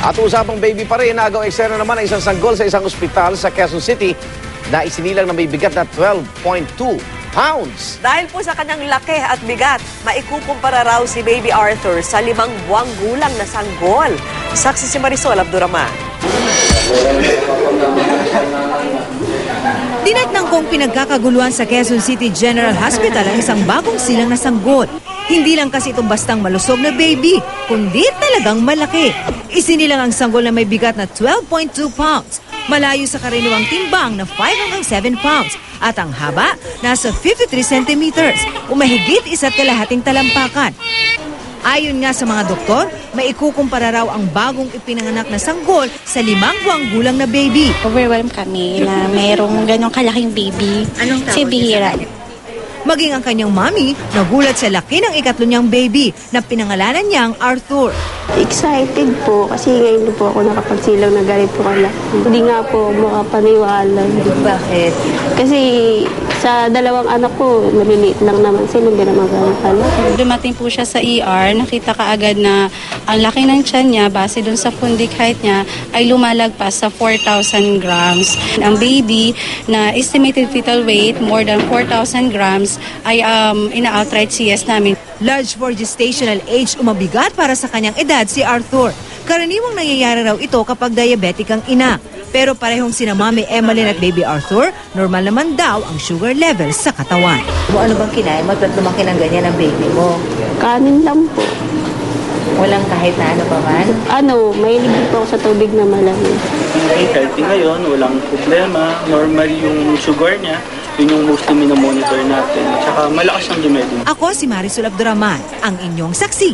At usapang baby pa rin, nagaw eksena naman ang isang sanggol sa isang ospital sa Quezon City na isinilang na may bigat na 12.2 pounds. Dahil po sa kanyang laki at bigat, maikukumpara raw si Baby Arthur sa 5 buwang gulang na sanggol. Saksi si Marisol Abduraman. Dinatnang kong pinagkakaguluhan sa Quezon City General Hospital ang isang bagong silang na sanggol. Hindi lang kasi itong bastang malusog na baby, kundi talagang malaki. Isinilang ang sanggol na may bigat na 12.2 pounds. Malayo sa karaniwang timbang na 5 hanggang 7 pounds. At ang haba, nasa 53 centimeters, o mahigit 1.5 talampakan. Ayon nga sa mga doktor, maikukumpara raw ang bagong ipinanganak na sanggol sa 5 buwang gulang na baby. Overwhelmed kami na mayroong ganong kalaking baby. Anong tawag si Bihira. Maging ang kanyang mami, nagulat sa laki ng ikatlo niyang baby na pinangalanan niyang Arthur. Excited po kasi ngayon po ako nakapagsilaw na ganito kalaki. Hindi nga po makapaniwala. Bakit? Kasi sa dalawang anak ko, maliliit lang naman sila, hindi naman ganito kalaki. Dumating po siya sa ER, nakita kaagad na ang laki ng tiyan niya, base dun sa fundic height niya, ay lumalagpas sa 4,000 grams. Ang baby na estimated fetal weight, more than 4,000 grams, ay ina-outright CS namin. Large for gestational age o mabigat para sa kanyang edad si Arthur. Karaniwang nangyayari raw ito kapag diabetic ang ina. Pero parehong sina Mami Emeline at Baby Arthur, normal naman daw ang sugar level sa katawan. Ano bang kinain mo at lumaki ng ganyan ang baby mo? Kanin lang po. Walang kahit na ano pa man? Mahilig din po ako sa tubig na malamig. Healthy ngayon, walang problema. Normal yung sugar niya. Yun yung mostly minomonitor natin. Tsaka malakas ang dumeding. Ako si Marisol Abduraman, ang inyong saksi.